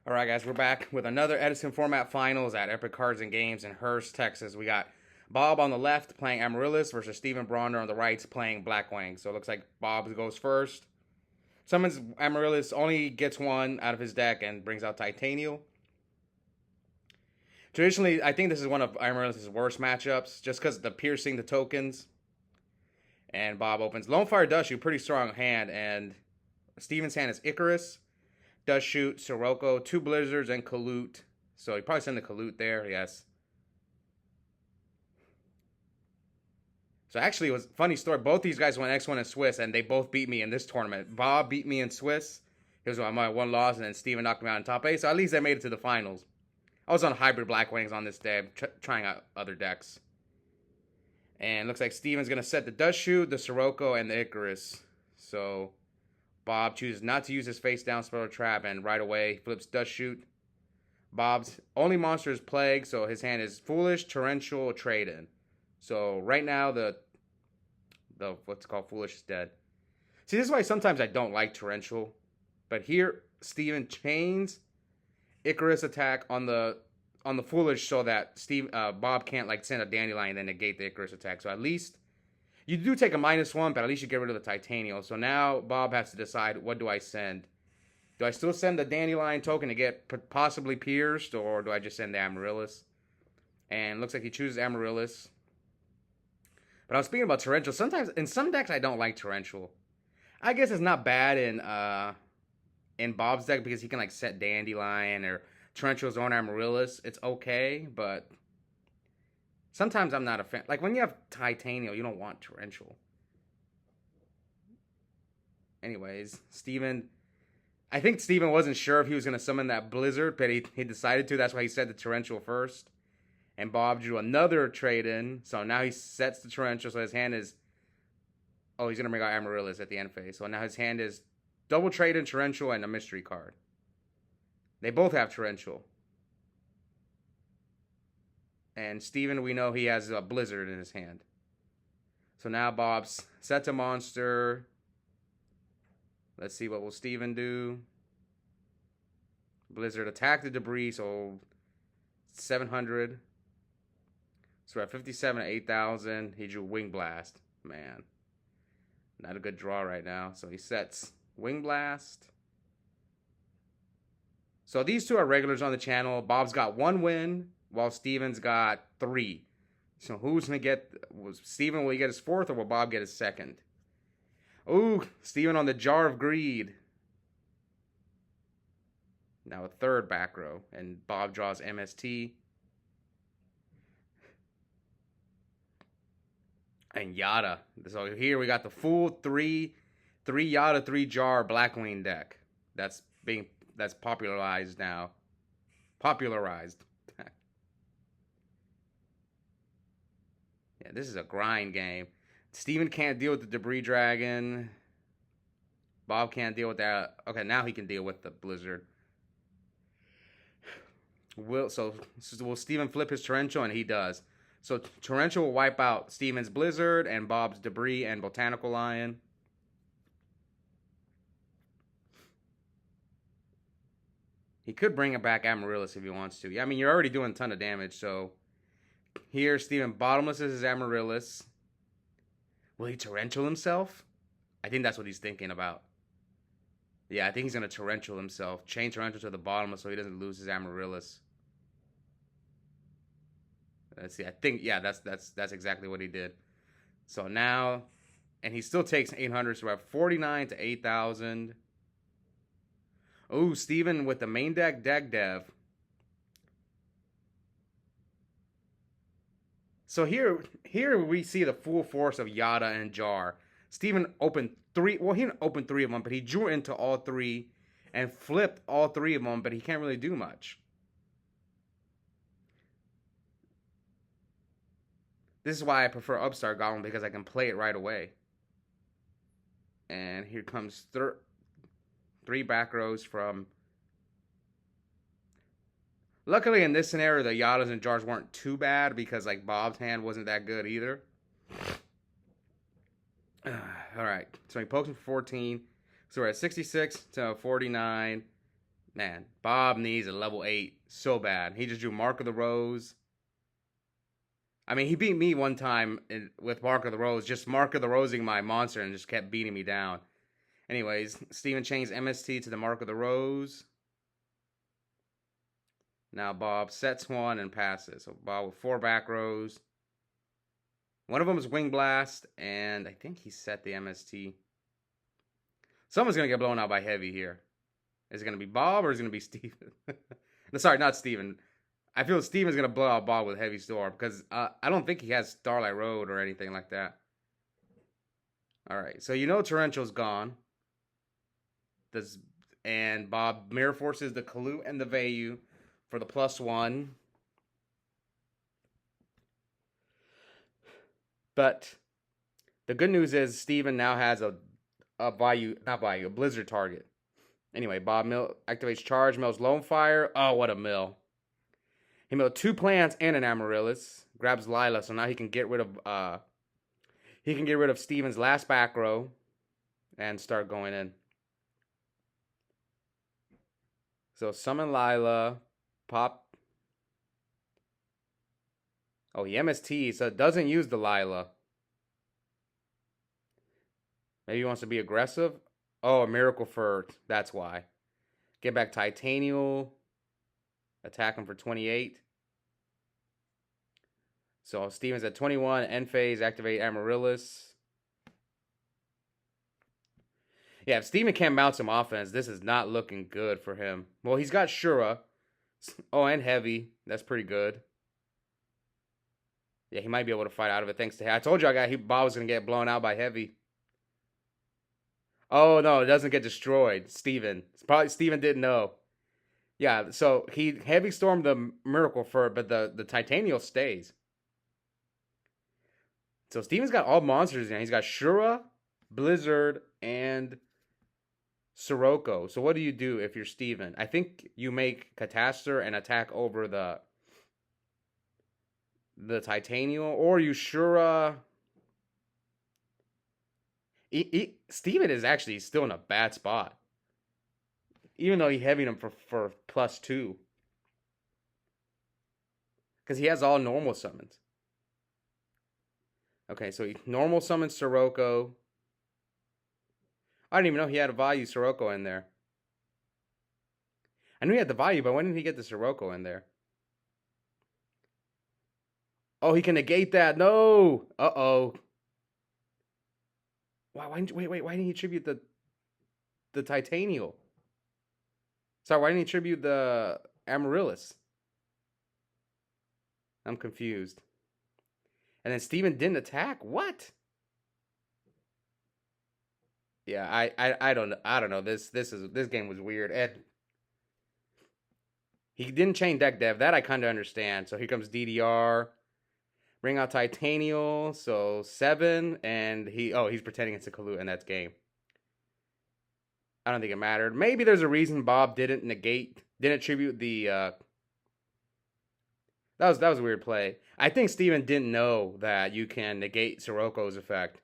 All right, guys, we're back with another Edison Format Finals at Epic Cards and Games in Hurst, Texas. We got Bob on the left playing Amaryllis versus Stephen Bronner on the right playing Blackwings. So it looks like Bob goes first. Summons Amaryllis, only gets one out of his deck and brings out Titanial. Traditionally, I think this is one of Amaryllis' worst matchups just because of the piercing the tokens. And Bob opens Lone Fire Dust Shoot, pretty strong hand. And Steven's hand is Icarus, Does Shoot, Sirocco, 2 Blizzards, and Kalute. So he probably sent the Kalute there, yes. So actually, it was a funny story. Both these guys went X1 in Swiss, and they both beat me in this tournament. Bob beat me in Swiss. It was my one loss, and then Steven knocked me out in top 8. So at least I made it to the finals. I was on hybrid Blackwings on this day, trying out other decks. And looks like Steven's going to set the Does Shoot, the Sirocco, and the Icarus. So Bob chooses not to use his face down spell trap, and right away flips Does Shoot. Bob's only monster is Plague, so his hand is Foolish, Torrential, Trade-In. So right now the what's called Foolish is dead. See, this is why sometimes I don't like Torrential. But here, Steven chains Icarus attack on the Foolish so that Bob can't like send a Dandelion and then negate the Icarus attack. So at least you do take a -1, but at least you get rid of the Titanial. So now Bob has to decide, what do I send? Do I still send the Dandelion token to get possibly pierced, or do I just send the Amaryllis? And looks like he chooses Amaryllis. But I was speaking about Torrential. Sometimes in some decks I don't like Torrential. I guess it's not bad in Bob's deck because he can like set Dandelion or Torrential's own Amaryllis. It's okay, but sometimes I'm not a fan. Like when you have Titanial, you don't want Torrential. Anyways, I think Steven wasn't sure if he was going to summon that Blizzard, but he decided to. That's why he said the Torrential first. And Bob drew another Trade-In. So now he sets the Torrential. So his hand is... Oh, he's going to bring out Amaryllis at the end phase. So now his hand is double Trade-In, Torrential, and a mystery card. They both have Torrential. And Steven, we know he has a Blizzard in his hand. So now Bob's sets a monster. Let's see, what will Steven do? Blizzard attack the debris, so 700. So we're at 57 at 8,000. He drew Wing Blast. Man, not a good draw right now. So he sets Wing Blast. So these two are regulars on the channel. Bob's got 1 win, while Steven's got 3. So who's going to get... Steven, will he get his 4th, or will Bob get his 2nd? Ooh, Steven on the Jar of Greed. Now a 3rd back row. And Bob draws MST. And Yada. So here we got the full 3 Yada, 3 Jar Blackwing deck. That's popularized now. Popularized. Yeah, this is a grind game. Steven can't deal with the Debris Dragon. Bob can't deal with that. Okay, now he can deal with the Blizzard. Will Steven flip his Torrential? And he does. So Torrential will wipe out Steven's Blizzard and Bob's Debris and Botanical Lion. He could bring it back Amaryllis if he wants to. Yeah, I mean, you're already doing a ton of damage, so... Here, Steven bottomlesses his Amaryllis. Will he Torrential himself? I think that's what he's thinking about. Yeah, I think he's going to Torrential himself. Chain Torrential to the bottomless so he doesn't lose his Amaryllis. Let's see, I think, yeah, that's exactly what he did. So now, and he still takes 800, so we're at 49 to 8,000. Ooh, Steven with the main deck dev. So here we see the full force of Yada and Jar. Steven opened 3, well, he didn't open 3 of them, but he drew into all 3 and flipped all 3 of them, but he can't really do much. This is why I prefer Upstart Goblin, because I can play it right away. And here comes 3 back rows from... Luckily in this scenario, the Yadas and Jars weren't too bad, because like Bob's hand wasn't that good either. Alright, so he pokes him for 14. So we're at 66 to 49. Man, Bob needs a level 8 so bad. He just drew Mark of the Rose. I mean, he beat me one time with Mark of the Rose, just Mark of the Rosing my monster and just kept beating me down. Anyways, Steven changed MST to the Mark of the Rose. Now Bob sets one and passes. So Bob with 4 back rows. One of them is Wing Blast, and I think he set the MST. Someone's going to get blown out by Heavy here. Is it going to be Bob or is it going to be Steven? No, sorry, not Steven. I feel Steven's going to blow out Bob with Heavy Storm because I don't think he has Starlight Road or anything like that. All right, so you know Torrential's gone. And Bob mirror forces the Kalut and the Vayu for the +1. But the good news is Steven now has a Blizzard target. Anyway, Bob activates Charge, mills Lone Fire. Oh, what a mill. He milled 2 plants and an Amaryllis. Grabs Lila, so now he can get rid of Steven's last back row and start going in. So summon Lila, pop. Oh, he MST, so it doesn't use the Lila. Maybe he wants to be aggressive. Oh, a Miracle Fur. That's why. Get back Titanial. Attack him for 28. So Steven's at 21. End phase. Activate Amaryllis. Yeah, if Steven can't mount some offense, this is not looking good for him. Well, he's got Shura. Oh, and Heavy. That's pretty good. Yeah, he might be able to fight out of it thanks to... I told you Bob was going to get blown out by Heavy. Oh, no, it doesn't get destroyed. Steven. Probably Steven didn't know. Yeah, so he Heavy Stormed the Miracle Fur, but the Titanial stays. So Steven's got all monsters in. He's got Shura, Blizzard, and Sirocco. So what do you do if you're Steven? I think you make Catastor and attack over the Titanial, or you Shura... Steven is actually still in a bad spot. Even though he heavied him for +2. Because he has all normal summons. Okay, so he normal summons Sirocco. I didn't even know he had a Vayu Sirocco in there. I knew he had the Vayu, but when did he get the Sirocco in there? Oh, he can negate that. No! Uh-oh. Why didn't he tribute the Titanial? Sorry, why didn't he tribute the Amaryllis? I'm confused. And then Steven didn't attack? What? Yeah, I don't know. This game was weird. He didn't chain deck dev. That I kind of understand. So here comes DDR. Bring out Titanial, so 7, and he's pretending it's a Kalut, and that's game. I don't think it mattered. Maybe there's a reason Bob didn't tribute the, that was a weird play. I think Steven didn't know that you can negate Sirocco's effect.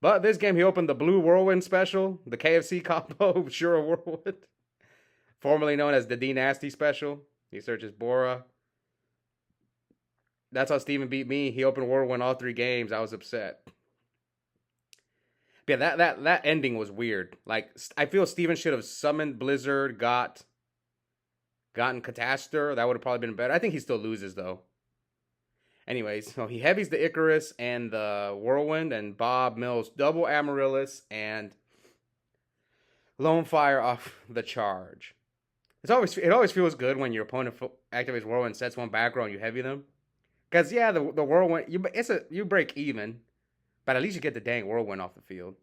But this game, he opened the Blue Whirlwind special, the KFC combo, Shura Whirlwind, formerly known as the D Nasty special. He searches Bora. That's how Steven beat me. He opened Whirlwind all 3 games. I was upset. But yeah, that ending was weird. Like, I feel Steven should have summoned Blizzard, gotten Catastor. That would have probably been better. I think he still loses, though. Anyways, so he heavies the Icarus and the Whirlwind, and Bob mills double Amaryllis and Lone Fire off the charge. It always feels good when your opponent activates Whirlwind, sets one back row, and you heavy them. Because, yeah, the Whirlwind, you break even, but at least you get the dang Whirlwind off the field.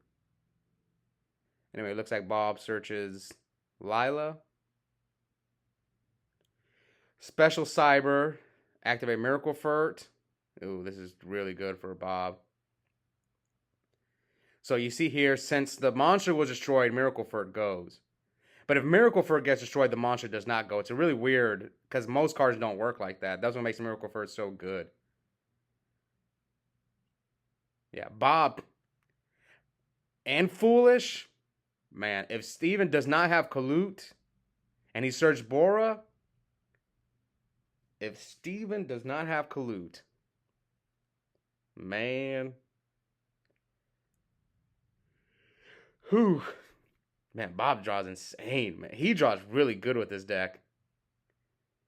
Anyway, it looks like Bob searches Lila. Special Cyber, activate Miracle Furt. Ooh, this is really good for Bob. So you see here, since the monster was destroyed, Miracle Furt goes. But if Miracle Furt gets destroyed, the monster does not go. It's really weird, because most cards don't work like that. That's what makes Miracle Furt so good. Yeah, Bob. And Foolish. Man, if Steven does not have Kalut, And he searched Bora. If Steven does not have Kalut, man. Whew. Man, Bob draws insane, man. He draws really good with this deck.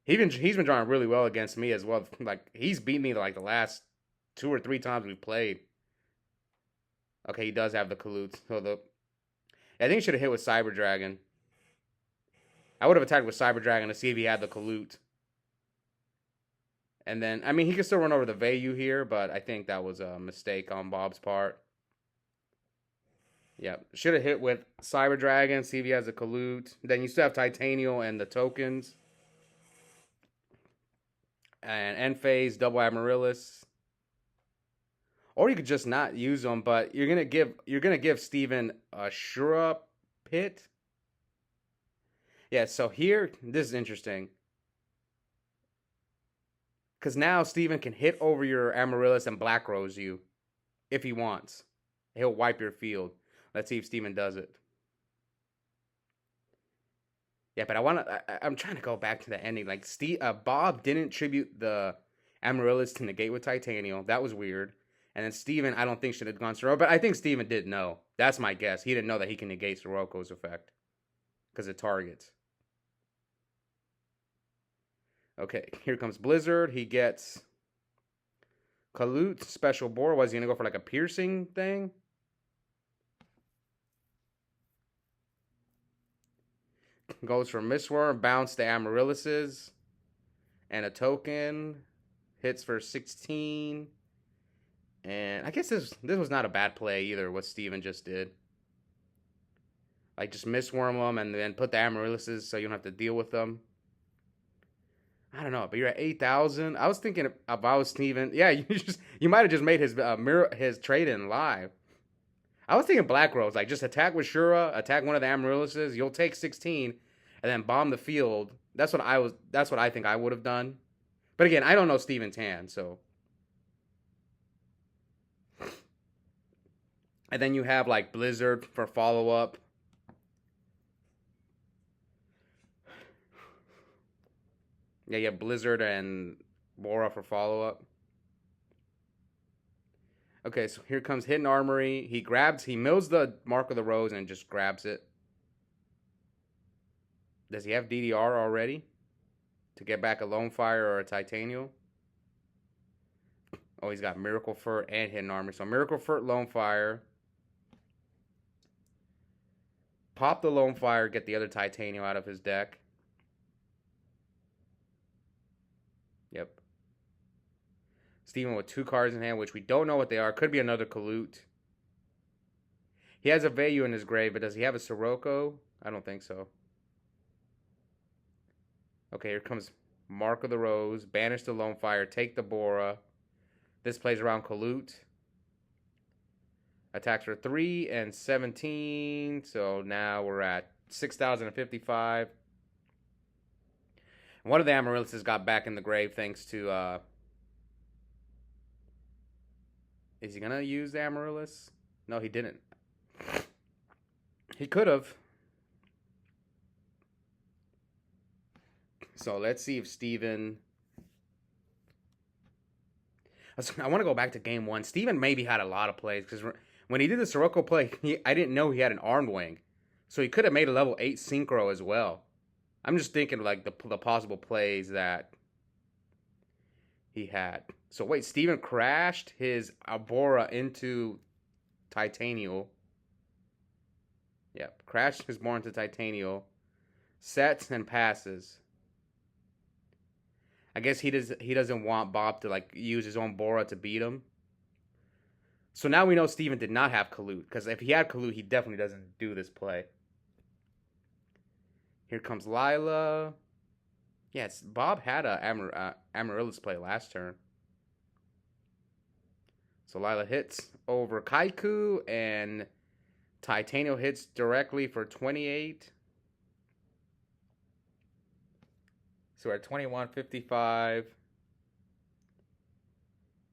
He's been drawing really well against me as well. Like, he's beat me like the last 2 or 3 times we've played. Okay, he does have the Kalut. So I think he should have hit with Cyber Dragon. I would have attacked with Cyber Dragon to see if he had the Kalut. And then, I mean, he could still run over the Vayu here, but I think that was a mistake on Bob's part. Yeah, should have hit with Cyber Dragon, see if he has a Kalut. Then you still have Titanial and the tokens. And end phase, double Amaryllis. Or you could just not use them, but you're gonna give Steven a Shura Pit. Yeah, so here, this is interesting. Because now Steven can hit over your Amaryllis and Black Rose you. If he wants. He'll wipe your field. Let's see if Steven does it. Yeah, but I'm trying to go back to the ending. Like, Bob didn't tribute the Amaryllis to negate with Titanial. That was weird. And then Steven, I don't think should have gone Sirocco. But I think Steven did know. That's my guess. He didn't know that he can negate Sirocco's effect. Because it targets. Okay, here comes Blizzard. He gets Kalut, Special Bore. Was he going to go for like a piercing thing? Goes for Mistworm, bounce to Amaryllis's. And a token. Hits for 16. And I guess this was not a bad play either, what Steven just did. Like, just Mistworm them and then put the Amaryllis's so you don't have to deal with them. I don't know, but you're at 8,000. I was thinking if I was Steven, yeah, you might have just made his trade in live. I was thinking Black Rose, like just attack with Shura, attack one of the Amaryllis's, you'll take 16, and then bomb the field. That's what I think I would have done. But again, I don't know Steven Tan, so. And then you have like Blizzard for follow up. Yeah, you have Blizzard and Bora for follow-up. Okay, so here comes Hidden Armory. He mills the Mark of the Rose and just grabs it. Does he have DDR already? To get back a Lone Fire or a Titanial? Oh, he's got Miracle Furt and Hidden Armory. So Miracle Furt, Lone Fire. Pop the Lone Fire, get the other Titanial out of his deck. Yep. Steven with 2 cards in hand, which we don't know what they are. Could be another Kalut. He has a Vayu in his grave, but does he have a Sirocco? I don't think so. Okay, here comes Mark of the Rose. Banish the Lone Fire. Take the Bora. This plays around Kalut. Attacks for 3 and 17. So now we're at 6,055. One of the Amaryllis got back in the grave thanks to, is he going to use the Amaryllis? No, he didn't. He could have. So let's see if Steven. I want to go back to game 1. Steven maybe had a lot of plays because when he did the Sirocco play, I didn't know he had an Armed Wing. So he could have made a level 8 Synchro as well. I'm just thinking like the possible plays that he had. So wait, Steven crashed his Bora into Titanial. Yep, crashed his Bora into Titanial. Sets and passes. I guess he doesn't want Bob to like use his own Bora to beat him. So now we know Steven did not have Kalut, because if he had Kalut, he definitely doesn't do this play. Here comes Lila. Yes, Bob had a Amaryllis play last turn. So Lila hits over Kaiku, and Titanial hits directly for 28. So we're at 2155.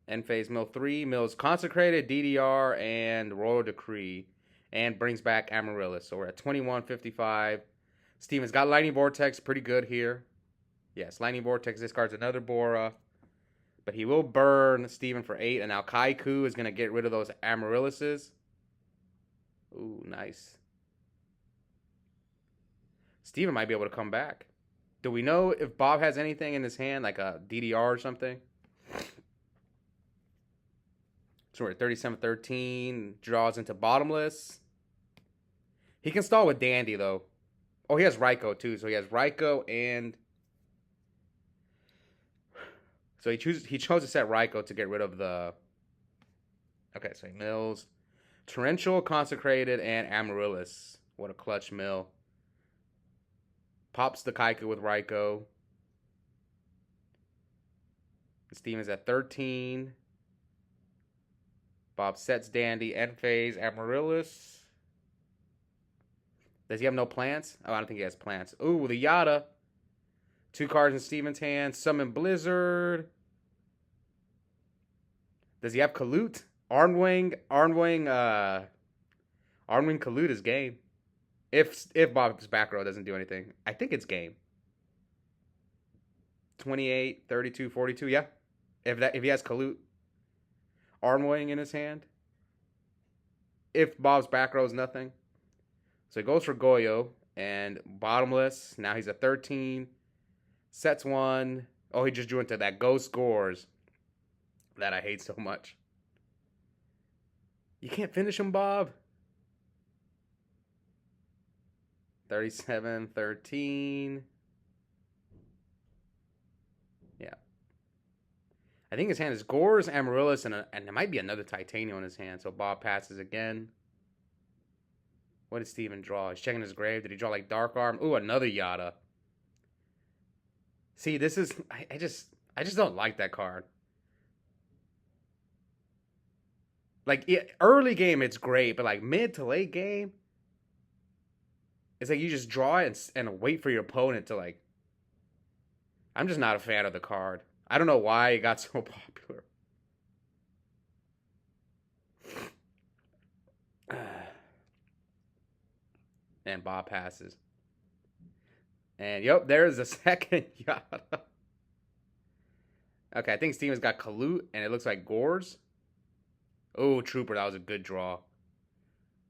End phase mill 3. Mills Consecrated, DDR, and Royal Decree. And brings back Amaryllis. So we're at 2155. Steven's got Lightning Vortex, pretty good here. Yes, Lightning Vortex discards another Bora. But he will burn Steven for 8. And now Kaiku is going to get rid of those Amaryllises. Ooh, nice. Steven might be able to come back. Do we know if Bob has anything in his hand, like a DDR or something? So we're at 37-13. Draws into Bottomless. He can stall with Dandy, though. Oh, he has Raikou, too. So he has Raikou and... So he chose to set Raikou to get rid of the... Okay, so he mills. Torrential, Consecrated, and Amaryllis. What a clutch mill. Pops the Kaiku with Raikou. Steven's at 13. Bob sets Dandy, End Phase, Amaryllis. Does he have no plants? Oh, I don't think he has plants. Ooh, the Yada. 2 cards in Steven's hand. Summon Blizzard. Does he have Kalut? Arnwing Kalut is game. If Bob's back row doesn't do anything. I think it's game. 28, 32, 42, yeah. If he has Kalut Arnwing in his hand. If Bob's back row is nothing. So he goes for Goyo and Bottomless. Now he's at 13. Sets 1. Oh, he just drew into that Ghost Scores that I hate so much. You can't finish him, Bob. 37-13. Yeah. I think his hand is Gores, Amaryllis, and there might be another Titanium in his hand. So Bob passes again. What did Steven draw? He's checking his grave. Did he draw like Dark Arm? Ooh, another Yada. See, this is... I just don't like that card. Like, early game, it's great. But, like, mid to late game, it's like you just draw it and wait for your opponent to, like... I'm just not a fan of the card. I don't know why it got so popular. And Bob passes. And, yep, there's a second Yada. Okay, I think Steven's got Kalut, and it looks like Gores. Oh, Trooper, that was a good draw.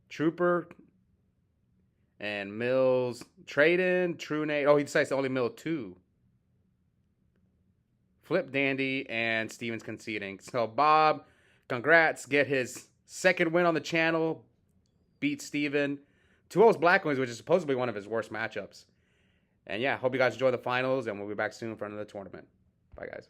Trooper. And Mills. Trade-in, Trunade. Oh, he decides to only mill 2. Flip Dandy, and Steven's conceding. So, Bob, congrats. Get his second win on the channel. Beat Steven. 2-0's Blackwings, which is supposedly one of his worst matchups. And yeah, hope you guys enjoy the finals, and we'll be back soon for another tournament. Bye, guys.